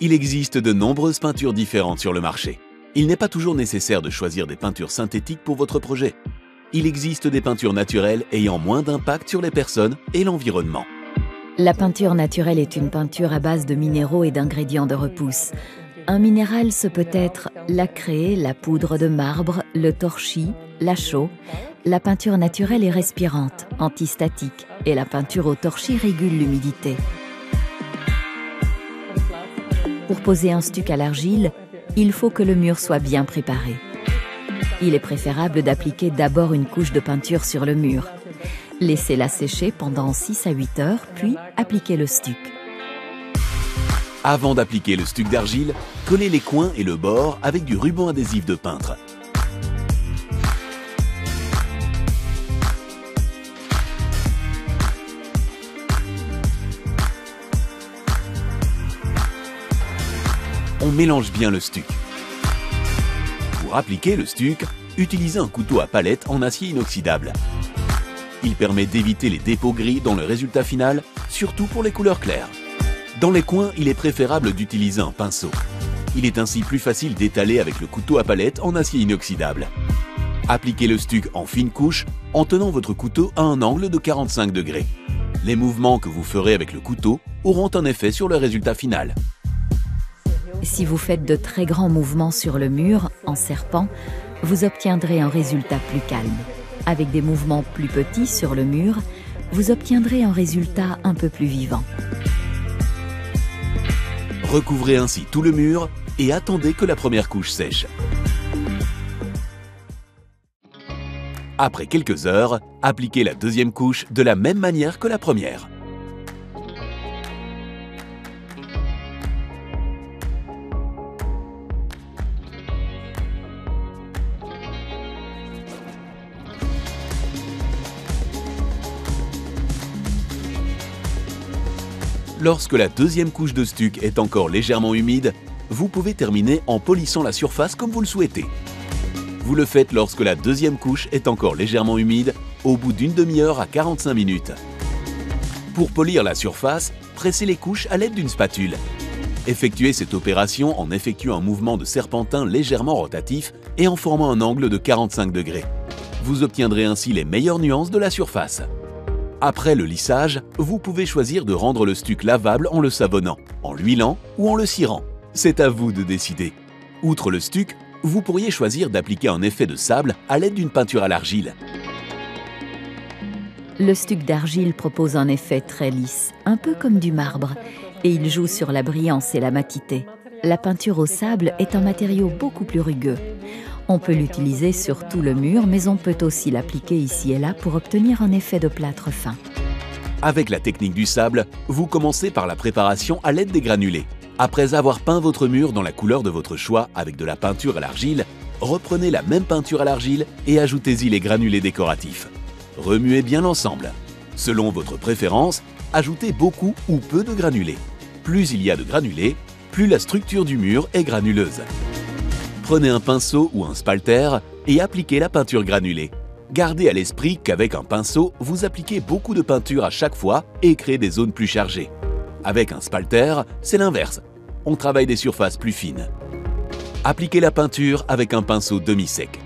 Il existe de nombreuses peintures différentes sur le marché. Il n'est pas toujours nécessaire de choisir des peintures synthétiques pour votre projet. Il existe des peintures naturelles ayant moins d'impact sur les personnes et l'environnement. La peinture naturelle est une peinture à base de minéraux et d'ingrédients de repousse. Un minéral, ce peut être la craie, la poudre de marbre, le torchis, la chaux. La peinture naturelle est respirante, antistatique, et la peinture au torchis régule l'humidité. Pour poser un stuc à l'argile, il faut que le mur soit bien préparé. Il est préférable d'appliquer d'abord une couche de peinture sur le mur. Laissez-la sécher pendant 6 à 8 heures, puis appliquez le stuc. Avant d'appliquer le stuc d'argile, collez les coins et le bord avec du ruban adhésif de peintre. On mélange bien le stuc. Pour appliquer le stuc, utilisez un couteau à palette en acier inoxydable. Il permet d'éviter les dépôts gris dans le résultat final, surtout pour les couleurs claires. Dans les coins, il est préférable d'utiliser un pinceau. Il est ainsi plus facile d'étaler avec le couteau à palette en acier inoxydable. Appliquez le stuc en fine couche en tenant votre couteau à un angle de 45 degrés. Les mouvements que vous ferez avec le couteau auront un effet sur le résultat final. Si vous faites de très grands mouvements sur le mur, en serpent, vous obtiendrez un résultat plus calme. Avec des mouvements plus petits sur le mur, vous obtiendrez un résultat un peu plus vivant. Recouvrez ainsi tout le mur et attendez que la première couche sèche. Après quelques heures, appliquez la deuxième couche de la même manière que la première. Lorsque la deuxième couche de stuc est encore légèrement humide, vous pouvez terminer en polissant la surface comme vous le souhaitez. Vous le faites lorsque la deuxième couche est encore légèrement humide, au bout d'une demi-heure à 45 minutes. Pour polir la surface, pressez les couches à l'aide d'une spatule. Effectuez cette opération en effectuant un mouvement de serpentin légèrement rotatif et en formant un angle de 45 degrés. Vous obtiendrez ainsi les meilleures nuances de la surface. Après le lissage, vous pouvez choisir de rendre le stuc lavable en le savonnant, en l'huilant ou en le cirant. C'est à vous de décider. Outre le stuc, vous pourriez choisir d'appliquer un effet de sable à l'aide d'une peinture à l'argile. Le stuc d'argile propose un effet très lisse, un peu comme du marbre, et il joue sur la brillance et la matité. La peinture au sable est un matériau beaucoup plus rugueux. On peut l'utiliser sur tout le mur, mais on peut aussi l'appliquer ici et là pour obtenir un effet de plâtre fin. Avec la technique du sable, vous commencez par la préparation à l'aide des granulés. Après avoir peint votre mur dans la couleur de votre choix avec de la peinture à l'argile, reprenez la même peinture à l'argile et ajoutez-y les granulés décoratifs. Remuez bien l'ensemble. Selon votre préférence, ajoutez beaucoup ou peu de granulés. Plus il y a de granulés, plus la structure du mur est granuleuse. Prenez un pinceau ou un spalter et appliquez la peinture granulée. Gardez à l'esprit qu'avec un pinceau, vous appliquez beaucoup de peinture à chaque fois et créez des zones plus chargées. Avec un spalter, c'est l'inverse. On travaille des surfaces plus fines. Appliquez la peinture avec un pinceau demi-sec.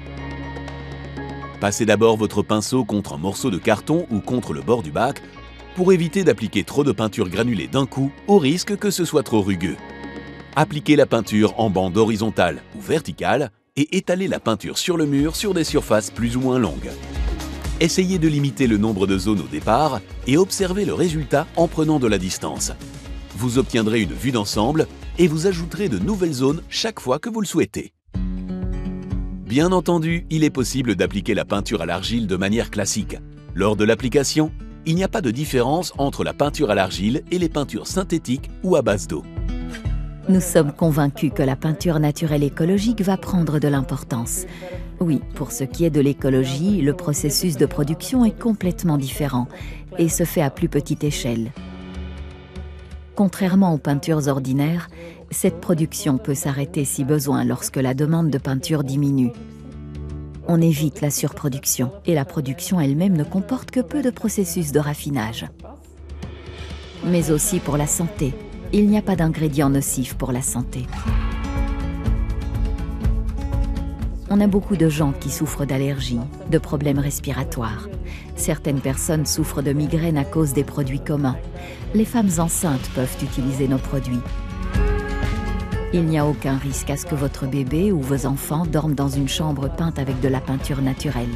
Passez d'abord votre pinceau contre un morceau de carton ou contre le bord du bac pour éviter d'appliquer trop de peinture granulée d'un coup au risque que ce soit trop rugueux. Appliquez la peinture en bande horizontale ou verticale et étalez la peinture sur le mur sur des surfaces plus ou moins longues. Essayez de limiter le nombre de zones au départ et observez le résultat en prenant de la distance. Vous obtiendrez une vue d'ensemble et vous ajouterez de nouvelles zones chaque fois que vous le souhaitez. Bien entendu, il est possible d'appliquer la peinture à l'argile de manière classique. Lors de l'application, il n'y a pas de différence entre la peinture à l'argile et les peintures synthétiques ou à base d'eau. Nous sommes convaincus que la peinture naturelle écologique va prendre de l'importance. Oui, pour ce qui est de l'écologie, le processus de production est complètement différent et se fait à plus petite échelle. Contrairement aux peintures ordinaires, cette production peut s'arrêter si besoin lorsque la demande de peinture diminue. On évite la surproduction et la production elle-même ne comporte que peu de processus de raffinage. Mais aussi pour la santé. Il n'y a pas d'ingrédients nocifs pour la santé. On a beaucoup de gens qui souffrent d'allergies, de problèmes respiratoires. Certaines personnes souffrent de migraines à cause des produits communs. Les femmes enceintes peuvent utiliser nos produits. Il n'y a aucun risque à ce que votre bébé ou vos enfants dorment dans une chambre peinte avec de la peinture naturelle.